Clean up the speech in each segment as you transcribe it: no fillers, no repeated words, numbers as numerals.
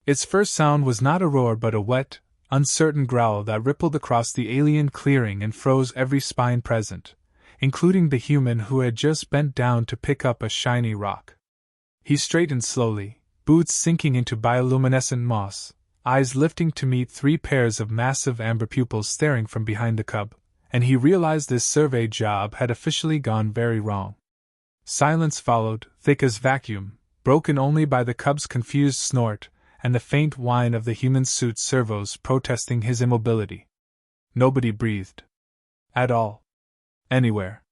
Its first sound was not a roar but a wet, uncertain growl that rippled across the alien clearing and froze every spine present, including the human who had just bent down to pick up a shiny rock. He straightened slowly, boots sinking into bioluminescent moss, eyes lifting to meet 3 pairs of massive amber pupils staring from behind the cub, and he realized this survey job had officially gone very wrong. Silence followed, thick as vacuum, broken only by the cub's confused snort and the faint whine of the human suit's servos protesting his immobility. Nobody breathed. At all. Anywhere.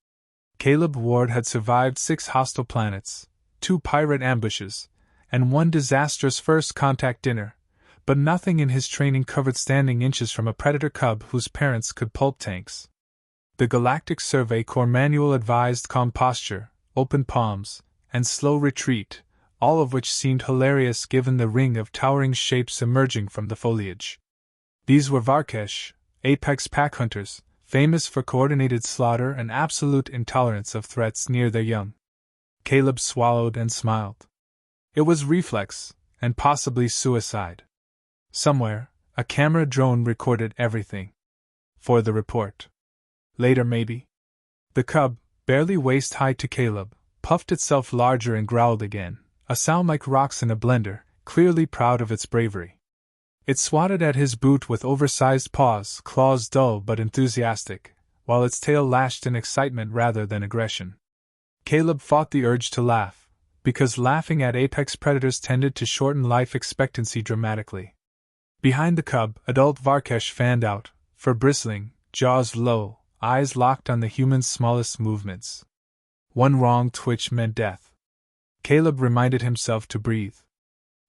Caleb Ward had survived 6 hostile planets, 2 pirate ambushes, and 1 disastrous first contact dinner, but nothing in his training covered standing inches from a predator cub whose parents could pulp tanks. The Galactic Survey Corps manual advised calm posture, open palms, and slow retreat, all of which seemed hilarious given the ring of towering shapes emerging from the foliage. These were Varkesh, apex pack hunters, famous for coordinated slaughter and absolute intolerance of threats near their young. Caleb swallowed and smiled. It was reflex, and possibly suicide. Somewhere, a camera drone recorded everything. For the report. Later maybe. The cub, barely waist-high to Caleb, puffed itself larger and growled again, a sound like rocks in a blender, clearly proud of its bravery. It swatted at his boot with oversized paws, claws dull but enthusiastic, while its tail lashed in excitement rather than aggression. Caleb fought the urge to laugh, because laughing at apex predators tended to shorten life expectancy dramatically. Behind the cub, adult Varkesh fanned out, fur bristling, jaws low, eyes locked on the human's smallest movements. One wrong twitch meant death. Caleb reminded himself to breathe.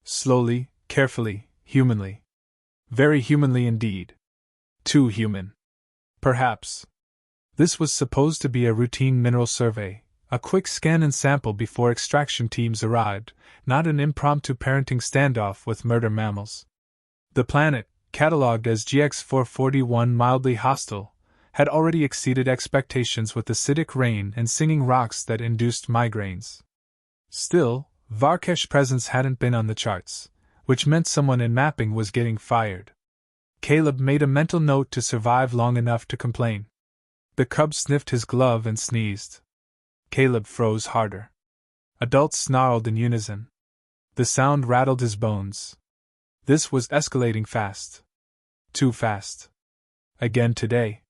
Slowly, carefully, humanly. Very humanly indeed. Too human. Perhaps. This was supposed to be a routine mineral survey, a quick scan and sample before extraction teams arrived, not an impromptu parenting standoff with murder mammals. The planet, catalogued as GX441 mildly hostile, had already exceeded expectations with acidic rain and singing rocks that induced migraines. Still, Varkesh's presence hadn't been on the charts, which meant someone in mapping was getting fired. Caleb made a mental note to survive long enough to complain. The cub sniffed his glove and sneezed. Caleb froze harder. Adults snarled in unison. The sound rattled his bones. This was escalating fast. Too fast. Again today.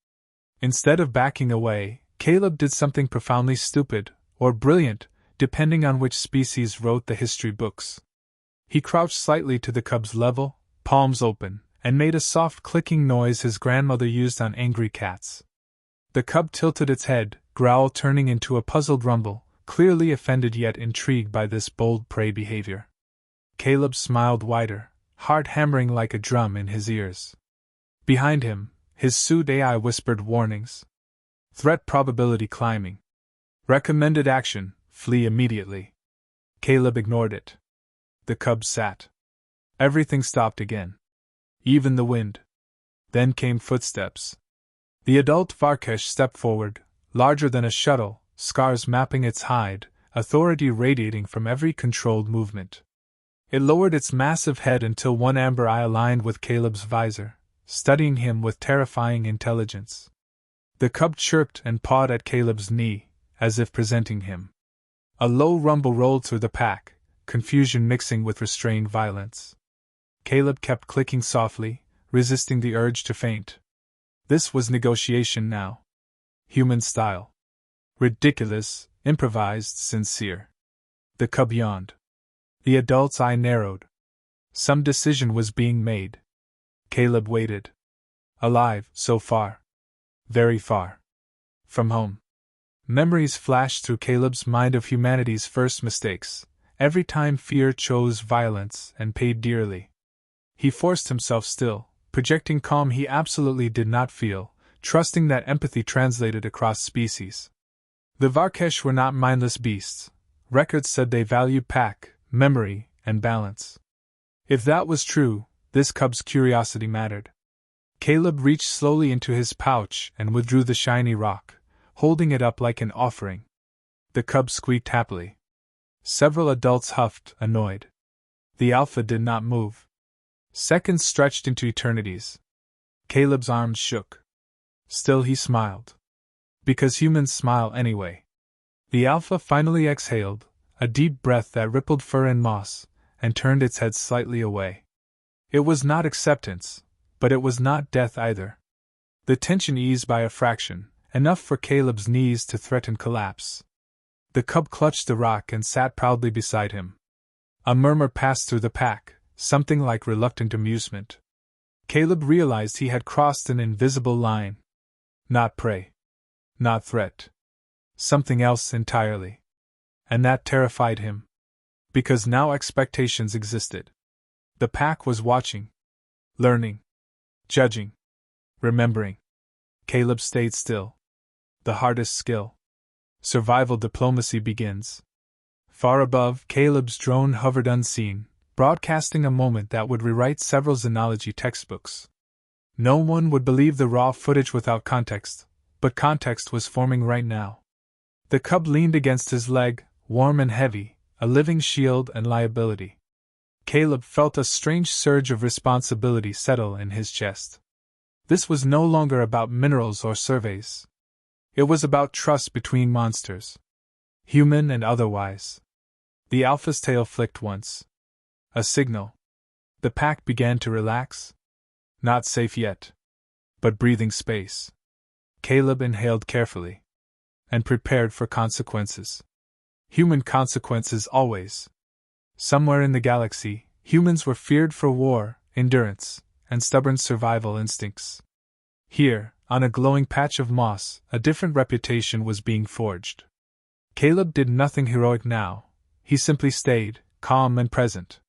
Instead of backing away, Caleb did something profoundly stupid, or brilliant, depending on which species wrote the history books. He crouched slightly to the cub's level, palms open, and made a soft clicking noise his grandmother used on angry cats. The cub tilted its head, growl turning into a puzzled rumble, clearly offended yet intrigued by this bold prey behavior. Caleb smiled wider, heart hammering like a drum in his ears. Behind him, his suit AI whispered warnings. Threat probability climbing. Recommended action, flee immediately. Caleb ignored it. The cub sat. Everything stopped again. Even the wind. Then came footsteps. The adult Varkesh stepped forward, larger than a shuttle, scars mapping its hide, authority radiating from every controlled movement. It lowered its massive head until one amber eye aligned with Caleb's visor, studying him with terrifying intelligence. The cub chirped and pawed at Caleb's knee, as if presenting him. A low rumble rolled through the pack, confusion mixing with restrained violence. Caleb kept clicking softly, resisting the urge to faint. This was negotiation now. Human style. Ridiculous, improvised, sincere. The cub yawned. The adult's eye narrowed. Some decision was being made. Caleb waited. Alive, so far. Very far. From home. Memories flashed through Caleb's mind of humanity's first mistakes, every time fear chose violence and paid dearly. He forced himself still, projecting calm he absolutely did not feel, trusting that empathy translated across species. The Varkesh were not mindless beasts. Records said they valued pack, memory, and balance. If that was true, this cub's curiosity mattered. Caleb reached slowly into his pouch and withdrew the shiny rock, holding it up like an offering. The cub squeaked happily. Several adults huffed, annoyed. The alpha did not move. Seconds stretched into eternities. Caleb's arms shook. Still he smiled. Because humans smile anyway. The Alpha finally exhaled, a deep breath that rippled fur and moss, and turned its head slightly away. It was not acceptance, but it was not death either. The tension eased by a fraction, enough for Caleb's knees to threaten collapse. The cub clutched the rock and sat proudly beside him. A murmur passed through the pack, something like reluctant amusement. Caleb realized he had crossed an invisible line. Not prey. Not threat. Something else entirely. And that terrified him. Because now expectations existed. The pack was watching. Learning. Judging. Remembering. Caleb stayed still. The hardest skill. Survival diplomacy begins. Far above, Caleb's drone hovered unseen, broadcasting a moment that would rewrite several xenology textbooks. No one would believe the raw footage without context, but context was forming right now. The cub leaned against his leg, warm and heavy, a living shield and liability. Caleb felt a strange surge of responsibility settle in his chest. This was no longer about minerals or surveys. It was about trust between monsters. Human and otherwise. The Alpha's tail flicked once. A signal. The pack began to relax. Not safe yet. But breathing space. Caleb inhaled carefully. And prepared for consequences. Human consequences always. Somewhere in the galaxy, humans were feared for war, endurance, and stubborn survival instincts. Here, on a glowing patch of moss, a different reputation was being forged. Caleb did nothing heroic now. He simply stayed, calm and present.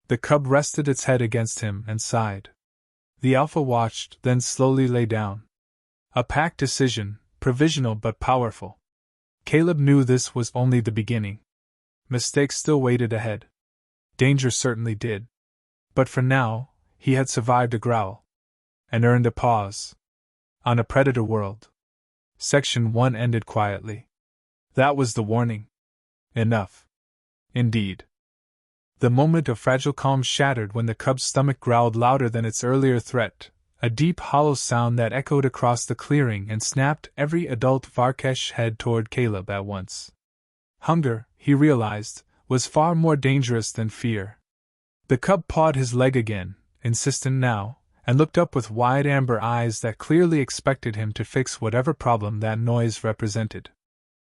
The cub rested its head against him and sighed. The Alpha watched, then slowly lay down. A pack decision, provisional but powerful. Caleb knew this was only the beginning. Mistakes still waited ahead. Danger certainly did. But for now, he had survived a growl. And earned a pause. On a predator world. Section 1 ended quietly. That was the warning. Enough. Indeed. The moment of fragile calm shattered when the cub's stomach growled louder than its earlier threat, a deep hollow sound that echoed across the clearing and snapped every adult Varkesh head toward Caleb at once. Hunger, he realized, was far more dangerous than fear. The cub pawed his leg again, insistent now, and looked up with wide amber eyes that clearly expected him to fix whatever problem that noise represented.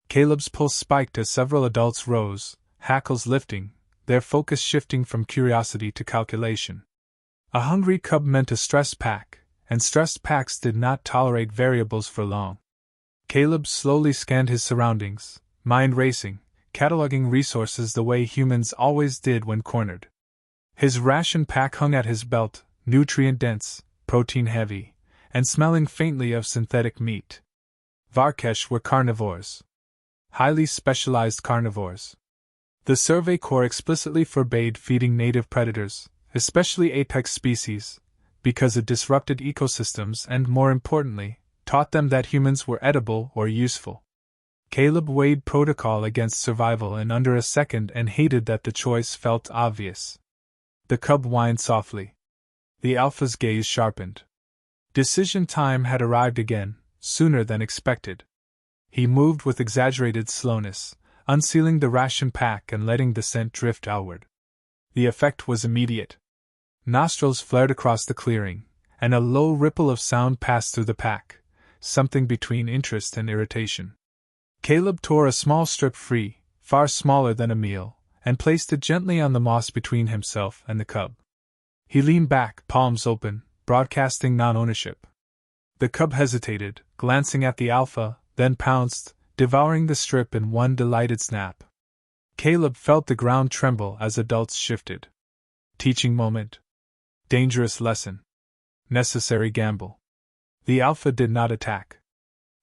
Caleb's pulse spiked as several adults rose, hackles lifting, their focus shifting from curiosity to calculation. A hungry cub meant a stressed pack, and stressed packs did not tolerate variables for long. Caleb slowly scanned his surroundings, mind racing, cataloging resources the way humans always did when cornered. His ration pack hung at his belt, nutrient-dense, protein-heavy, and smelling faintly of synthetic meat. Varkesh were carnivores. Highly specialized carnivores. The Survey Corps explicitly forbade feeding native predators, especially apex species, because it disrupted ecosystems and, more importantly, taught them that humans were edible or useful. Caleb weighed protocol against survival in under a second and hated that the choice felt obvious. The cub whined softly. The Alpha's gaze sharpened. Decision time had arrived again, sooner than expected. He moved with exaggerated slowness, unsealing the ration pack and letting the scent drift outward. The effect was immediate. Nostrils flared across the clearing, and a low ripple of sound passed through the pack, something between interest and irritation. Caleb tore a small strip free, far smaller than a meal, and placed it gently on the moss between himself and the cub. He leaned back, palms open, broadcasting non-ownership. The cub hesitated, glancing at the Alpha, then pounced, devouring the strip in one delighted snap. Caleb felt the ground tremble as adults shifted. Teaching moment. Dangerous lesson. Necessary gamble. The Alpha did not attack.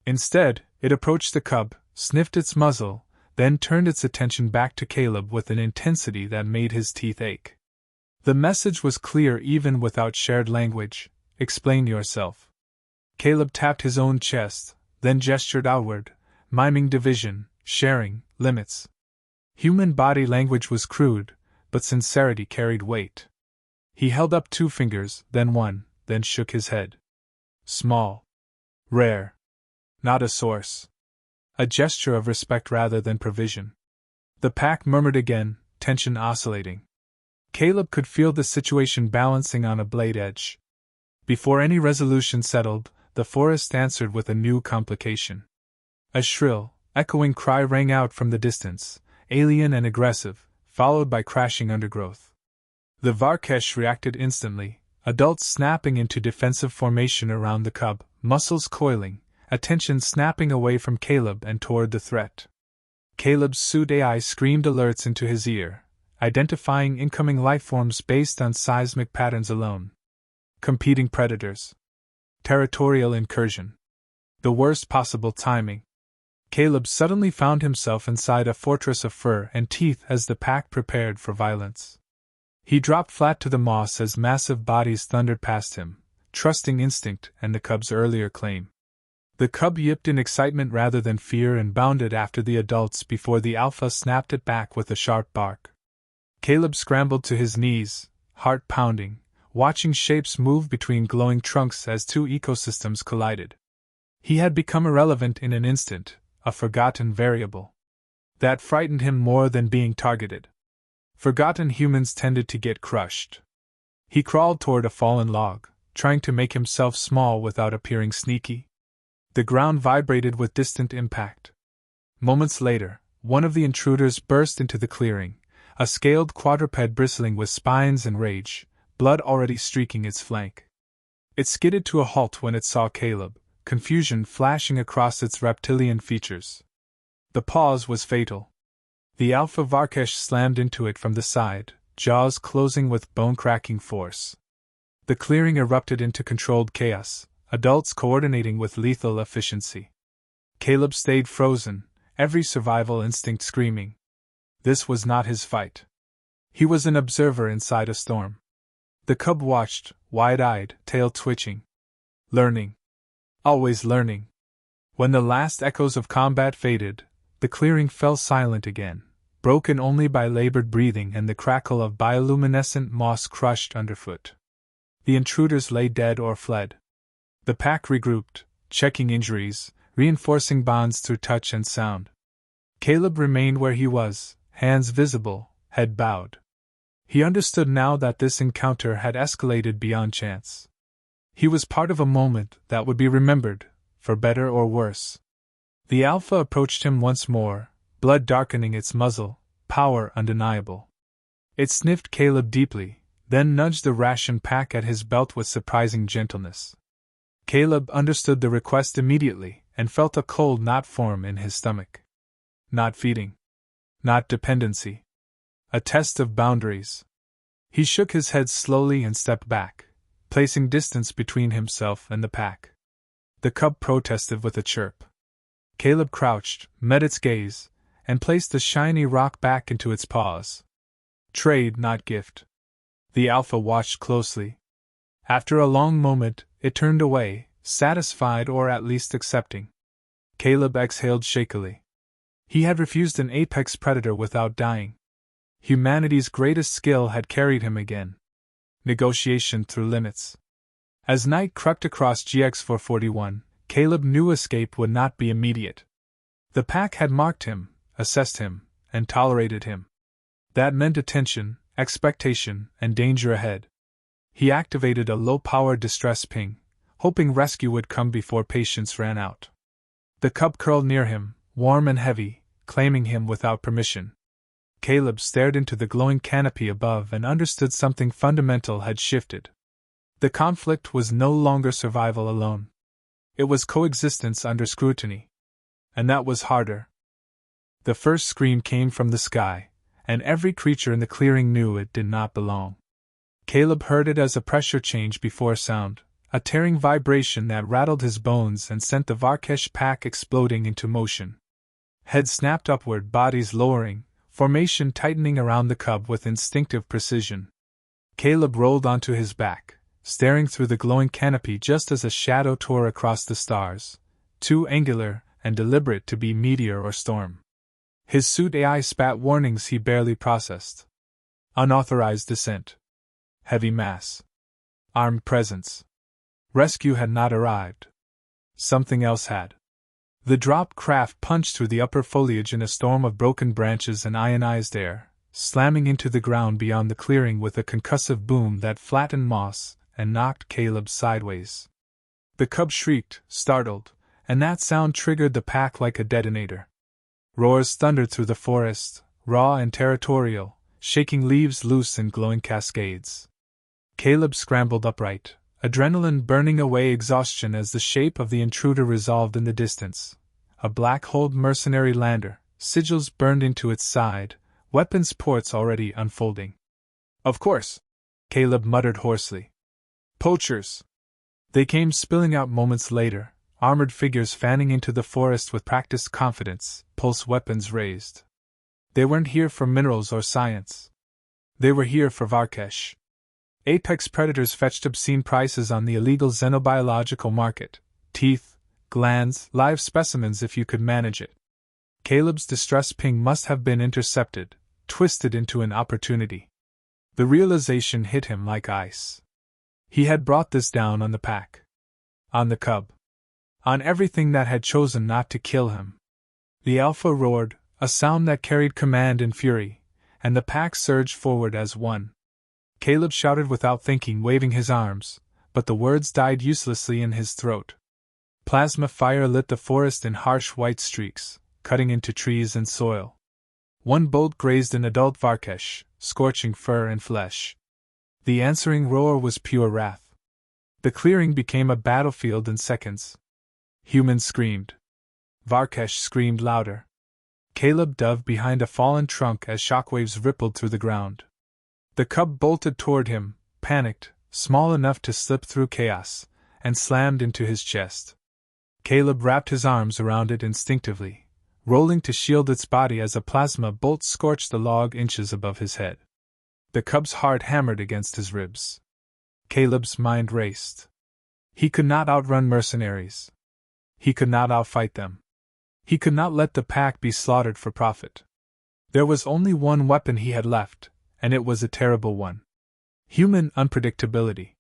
Instead, it approached the cub, sniffed its muzzle, then turned its attention back to Caleb with an intensity that made his teeth ache. The message was clear even without shared language. Explain yourself. Caleb tapped his own chest, then gestured outward, miming division, sharing, limits. Human body language was crude, but sincerity carried weight. He held up 2 fingers, then 1, then shook his head. Small. Rare. Not a source. A gesture of respect rather than provision. The pack murmured again, tension oscillating. Caleb could feel the situation balancing on a blade edge. Before any resolution settled, the forest answered with a new complication. A shrill, echoing cry rang out from the distance, alien and aggressive, followed by crashing undergrowth. The Varkesh reacted instantly, adults snapping into defensive formation around the cub, muscles coiling, attention snapping away from Caleb and toward the threat. Caleb's suit AI screamed alerts into his ear, identifying incoming lifeforms based on seismic patterns alone. Competing predators. Territorial incursion. The worst possible timing. Caleb suddenly found himself inside a fortress of fur and teeth as the pack prepared for violence. He dropped flat to the moss as massive bodies thundered past him, trusting instinct and the cub's earlier claim. The cub yipped in excitement rather than fear and bounded after the adults before the alpha snapped it back with a sharp bark. Caleb scrambled to his knees, heart pounding, watching shapes move between glowing trunks as 2 ecosystems collided. He had become irrelevant in an instant, a forgotten variable. That frightened him more than being targeted. Forgotten humans tended to get crushed. He crawled toward a fallen log, trying to make himself small without appearing sneaky. The ground vibrated with distant impact. Moments later, one of the intruders burst into the clearing, a scaled quadruped bristling with spines and rage, blood already streaking its flank. It skidded to a halt when it saw Caleb, confusion flashing across its reptilian features. The pause was fatal. The Alpha Varkesh slammed into it from the side, jaws closing with bone-cracking force. The clearing erupted into controlled chaos, adults coordinating with lethal efficiency. Caleb stayed frozen, every survival instinct screaming. This was not his fight. He was an observer inside a storm. The cub watched, wide-eyed, tail twitching. Learning. Always learning. When the last echoes of combat faded, the clearing fell silent again, broken only by labored breathing and the crackle of bioluminescent moss crushed underfoot. The intruders lay dead or fled. The pack regrouped, checking injuries, reinforcing bonds through touch and sound. Caleb remained where he was, hands visible, head bowed. He understood now that this encounter had escalated beyond chance. He was part of a moment that would be remembered, for better or worse. The Alpha approached him once more, blood darkening its muzzle, power undeniable. It sniffed Caleb deeply, then nudged the ration pack at his belt with surprising gentleness. Caleb understood the request immediately, and felt a cold knot form in his stomach. Not feeding. Not dependency. A test of boundaries. He shook his head slowly and stepped back, placing distance between himself and the pack. The cub protested with a chirp. Caleb crouched, met its gaze, and placed the shiny rock back into its paws. Trade, not gift. The Alpha watched closely. After a long moment, it turned away, satisfied or at least accepting. Caleb exhaled shakily. He had refused an apex predator without dying. Humanity's greatest skill had carried him again. Negotiation through limits. As night crept across GX441, Caleb knew escape would not be immediate. The pack had marked him, assessed him, and tolerated him. That meant attention, expectation, and danger ahead. He activated a low-power distress ping, hoping rescue would come before patience ran out. The cub curled near him, warm and heavy, claiming him without permission. Caleb stared into the glowing canopy above and understood something fundamental had shifted. The conflict was no longer survival alone. It was coexistence under scrutiny. And that was harder. The first scream came from the sky, and every creature in the clearing knew it did not belong. Caleb heard it as a pressure change before sound, a tearing vibration that rattled his bones and sent the Varkesh pack exploding into motion. Heads snapped upward, bodies lowering, formation tightening around the cub with instinctive precision. Caleb rolled onto his back, staring through the glowing canopy just as a shadow tore across the stars, too angular and deliberate to be meteor or storm. His suit AI spat warnings he barely processed. Unauthorized descent. Heavy mass. Armed presence. Rescue had not arrived. Something else had. The dropped craft punched through the upper foliage in a storm of broken branches and ionized air, slamming into the ground beyond the clearing with a concussive boom that flattened moss and knocked Caleb sideways. The cub shrieked, startled, and that sound triggered the pack like a detonator. Roars thundered through the forest, raw and territorial, shaking leaves loose in glowing cascades. Caleb scrambled upright, adrenaline burning away exhaustion as the shape of the intruder resolved in the distance. A black-holed mercenary lander, sigils burned into its side, weapons ports already unfolding. Of course, Caleb muttered hoarsely. Poachers! They came spilling out moments later, armored figures fanning into the forest with practiced confidence, pulse weapons raised. They weren't here for minerals or science. They were here for Varkesh. Apex predators fetched obscene prices on the illegal xenobiological market. Teeth, glands, live specimens if you could manage it. Caleb's distress ping must have been intercepted, twisted into an opportunity. The realization hit him like ice. He had brought this down on the pack. On the cub. On everything that had chosen not to kill him. The alpha roared, a sound that carried command and fury, and the pack surged forward as one. Caleb shouted without thinking, waving his arms, but the words died uselessly in his throat. Plasma fire lit the forest in harsh white streaks, cutting into trees and soil. One bolt grazed an adult Varkesh, scorching fur and flesh. The answering roar was pure wrath. The clearing became a battlefield in seconds. Humans screamed. Varkesh screamed louder. Caleb dove behind a fallen trunk as shockwaves rippled through the ground. The cub bolted toward him, panicked, small enough to slip through chaos, and slammed into his chest. Caleb wrapped his arms around it instinctively, rolling to shield its body as a plasma bolt scorched the log inches above his head. The cub's heart hammered against his ribs. Caleb's mind raced. He could not outrun mercenaries. He could not outfight them. He could not let the pack be slaughtered for profit. There was only one weapon he had left, and it was a terrible one. Human unpredictability.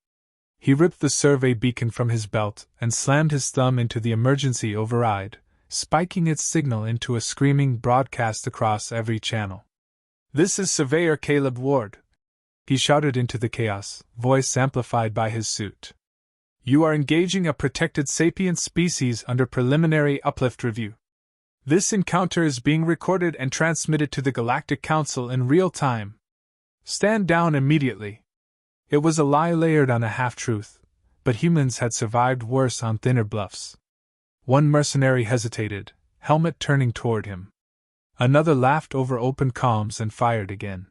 He ripped the survey beacon from his belt and slammed his thumb into the emergency override, spiking its signal into a screaming broadcast across every channel. "This is Surveyor Caleb Ward," he shouted into the chaos, voice amplified by his suit. "You are engaging a protected sapient species under preliminary uplift review. This encounter is being recorded and transmitted to the Galactic Council in real time. Stand down immediately." It was a lie layered on a half-truth, but humans had survived worse on thinner bluffs. One mercenary hesitated, helmet turning toward him. Another laughed over open comms and fired again.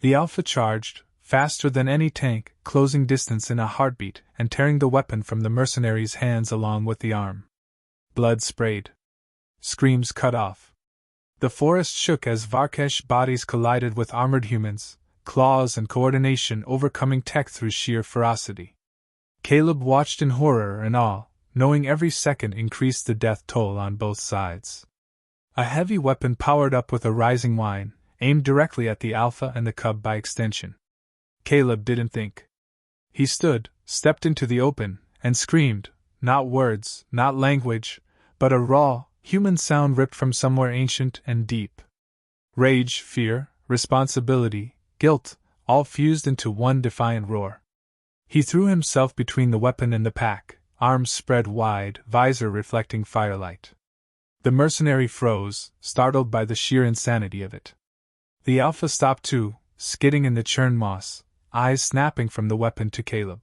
The Alpha charged, faster than any tank, closing distance in a heartbeat and tearing the weapon from the mercenary's hands along with the arm. Blood sprayed. Screams cut off. The forest shook as Varkesh bodies collided with armored humans, claws and coordination overcoming tech through sheer ferocity. Caleb watched in horror and awe, knowing every second increased the death toll on both sides. A heavy weapon powered up with a rising whine, aimed directly at the Alpha and the cub by extension. Caleb didn't think. He stood, stepped into the open, and screamed, not words, not language, but a raw, human sound ripped from somewhere ancient and deep. Rage, fear, responsibility, guilt, all fused into one defiant roar. He threw himself between the weapon and the pack, arms spread wide, visor reflecting firelight. The mercenary froze, startled by the sheer insanity of it. The Alpha stopped too, skidding in the churn moss, eyes snapping from the weapon to Caleb.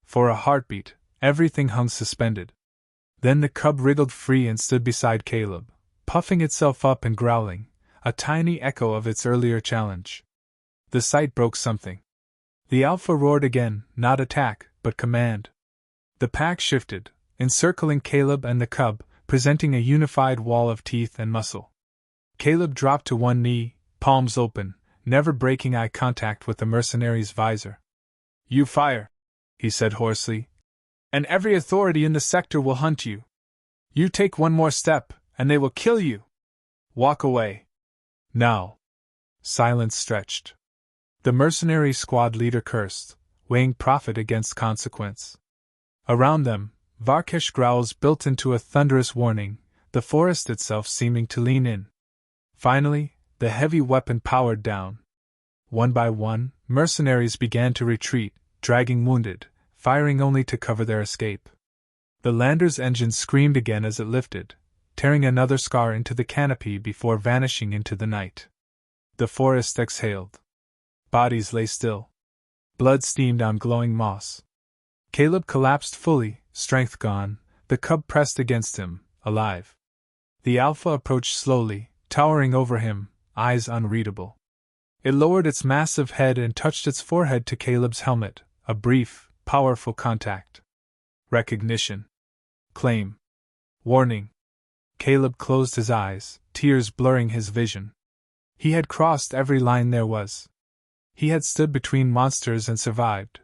For a heartbeat, everything hung suspended. Then the cub wriggled free and stood beside Caleb, puffing itself up and growling, a tiny echo of its earlier challenge. The sight broke something. The Alpha roared again, not attack, but command. The pack shifted, encircling Caleb and the cub, presenting a unified wall of teeth and muscle. Caleb dropped to one knee, palms open, never breaking eye contact with the mercenary's visor. "You fire," he said hoarsely, "and every authority in the sector will hunt you. You take one more step, and they will kill you. Walk away. Now." Silence stretched. The mercenary squad leader cursed, weighing profit against consequence. Around them, Varkesh growls built into a thunderous warning, the forest itself seeming to lean in. Finally, the heavy weapon powered down. One by one, mercenaries began to retreat, dragging wounded, firing only to cover their escape. The lander's engine screamed again as it lifted, tearing another scar into the canopy before vanishing into the night. The forest exhaled. Bodies lay still. Blood steamed on glowing moss. Caleb collapsed fully, strength gone, the cub pressed against him, alive. The alpha approached slowly, towering over him, eyes unreadable. It lowered its massive head and touched its forehead to Caleb's helmet, a brief, powerful contact. Recognition. Claim. Warning. Caleb closed his eyes, tears blurring his vision. He had crossed every line there was. He had stood between monsters and survived.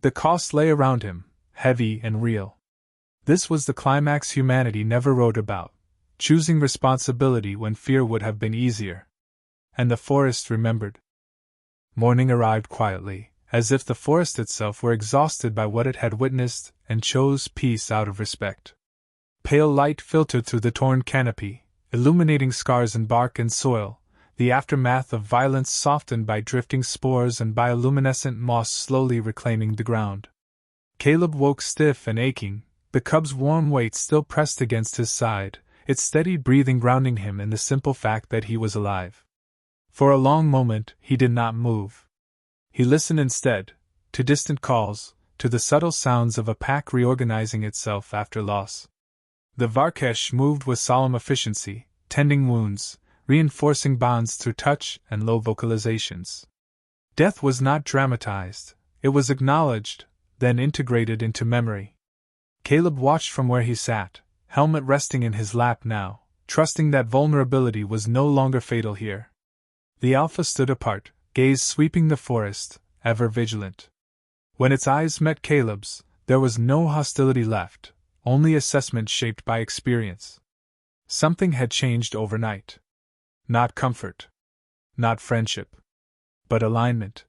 The cost lay around him, heavy and real. This was the climax humanity never wrote about, choosing responsibility when fear would have been easier. And the forest remembered. Morning arrived quietly, as if the forest itself were exhausted by what it had witnessed and chose peace out of respect. Pale light filtered through the torn canopy, illuminating scars in bark and soil, the aftermath of violence softened by drifting spores and bioluminescent moss slowly reclaiming the ground. Caleb woke stiff and aching, the cub's warm weight still pressed against his side, its steady breathing grounding him in the simple fact that he was alive. For a long moment, he did not move. He listened instead, to distant calls, to the subtle sounds of a pack reorganizing itself after loss. The Varkesh moved with solemn efficiency, tending wounds, reinforcing bonds through touch and low vocalizations. Death was not dramatized, it was acknowledged, then integrated into memory. Caleb watched from where he sat, helmet resting in his lap now, trusting that vulnerability was no longer fatal here. The alpha stood apart, gaze sweeping the forest, ever vigilant. When its eyes met Caleb's, there was no hostility left, only assessment shaped by experience. Something had changed overnight. Not comfort. Not friendship. But alignment.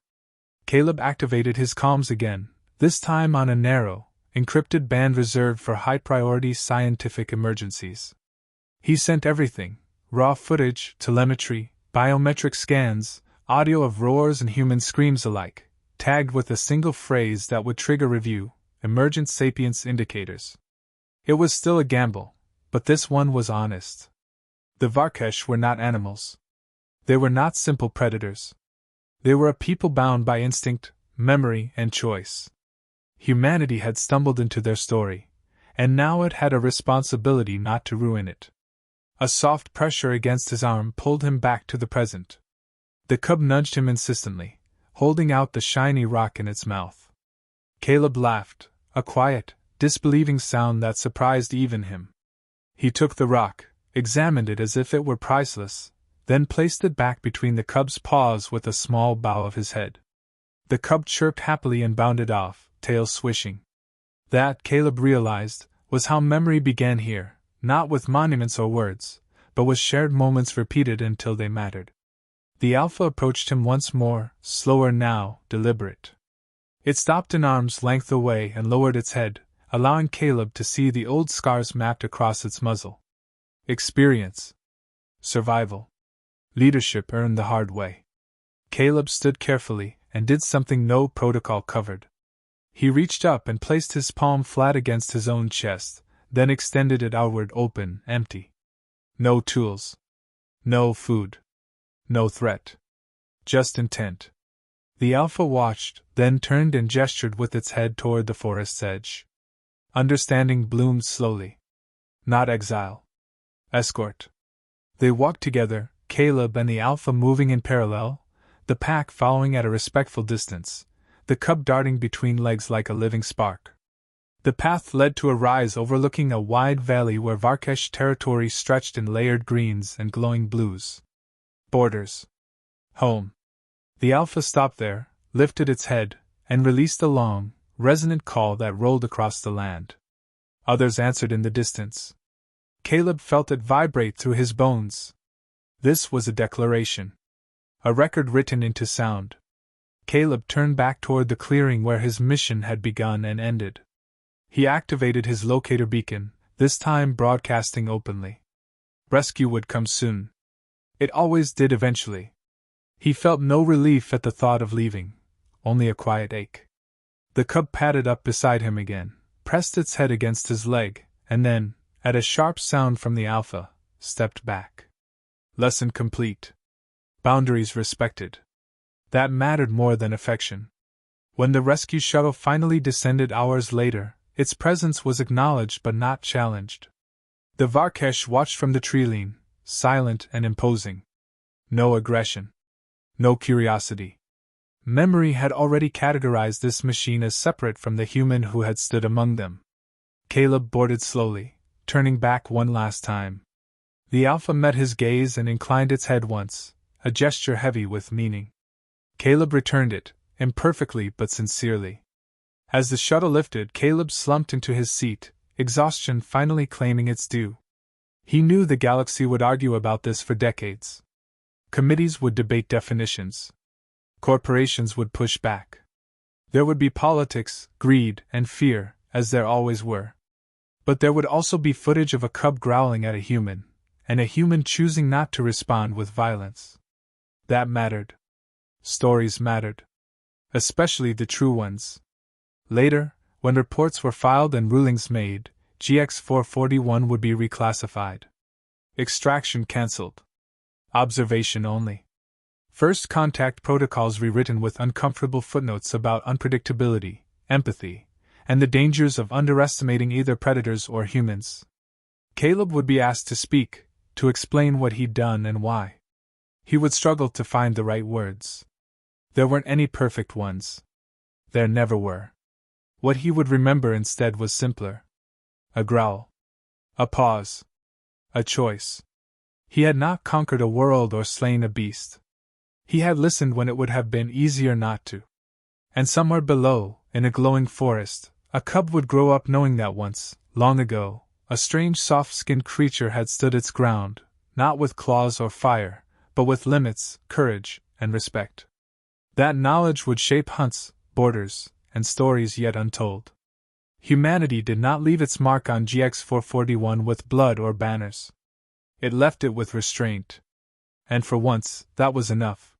Caleb activated his comms again, this time on a narrow, encrypted band reserved for high-priority scientific emergencies. He sent everything, raw footage, telemetry, biometric scans, audio of roars and human screams alike, tagged with a single phrase that would trigger review, emergent sapience indicators. It was still a gamble, but this one was honest. The Varkesh were not animals. They were not simple predators. They were a people bound by instinct, memory, and choice. Humanity had stumbled into their story, and now it had a responsibility not to ruin it. A soft pressure against his arm pulled him back to the present. The cub nudged him insistently, holding out the shiny rock in its mouth. Caleb laughed, a quiet, disbelieving sound that surprised even him. He took the rock, examined it as if it were priceless, then placed it back between the cub's paws with a small bow of his head. The cub chirped happily and bounded off, tail swishing. That, Caleb realized, was how memory began here, not with monuments or words, but with shared moments repeated until they mattered. The alpha approached him once more, slower now, deliberate. It stopped an arm's length away and lowered its head, allowing Caleb to see the old scars mapped across its muzzle. Experience. Survival. Leadership earned the hard way. Caleb stood carefully and did something no protocol covered. He reached up and placed his palm flat against his own chest, then extended it outward open, empty. No tools. No food. No threat. Just intent. The alpha watched, then turned and gestured with its head toward the forest's edge. Understanding bloomed slowly. Not exile. Escort. They walked together, Caleb and the alpha moving in parallel, the pack following at a respectful distance, the cub darting between legs like a living spark. The path led to a rise overlooking a wide valley where Varkesh territory stretched in layered greens and glowing blues. Borders. Home. The alpha stopped there, lifted its head, and released a long, resonant call that rolled across the land. Others answered in the distance. Caleb felt it vibrate through his bones. This was a declaration. A record written into sound. Caleb turned back toward the clearing where his mission had begun and ended. He activated his locator beacon, this time broadcasting openly. Rescue would come soon. It always did eventually. He felt no relief at the thought of leaving, only a quiet ache. The cub padded up beside him again, pressed its head against his leg, and then, at a sharp sound from the alpha, stepped back. Lesson complete. Boundaries respected. That mattered more than affection. When the rescue shuttle finally descended hours later, its presence was acknowledged but not challenged. The Varkesh watched from the treeline, silent and imposing. No aggression. No curiosity. Memory had already categorized this machine as separate from the human who had stood among them. Caleb boarded slowly, turning back one last time. The Alpha met his gaze and inclined its head once, a gesture heavy with meaning. Caleb returned it, imperfectly but sincerely. As the shuttle lifted, Caleb slumped into his seat, exhaustion finally claiming its due. He knew the galaxy would argue about this for decades. Committees would debate definitions. Corporations would push back. There would be politics, greed, and fear, as there always were. But there would also be footage of a cub growling at a human, and a human choosing not to respond with violence. That mattered. Stories mattered. Especially the true ones. Later, when reports were filed and rulings made, GX-441 would be reclassified. Extraction cancelled. Observation only. First contact protocols rewritten with uncomfortable footnotes about unpredictability, empathy, and the dangers of underestimating either predators or humans. Caleb would be asked to speak, to explain what he'd done and why. He would struggle to find the right words. There weren't any perfect ones. There never were. What he would remember instead was simpler. A growl. A pause. A choice. He had not conquered a world or slain a beast. He had listened when it would have been easier not to. And somewhere below, in a glowing forest, a cub would grow up knowing that once, long ago, a strange soft-skinned creature had stood its ground, not with claws or fire, but with limits, courage, and respect. That knowledge would shape hunts, borders, and stories yet untold. Humanity did not leave its mark on GX-441 with blood or banners. It left it with restraint. And for once, that was enough.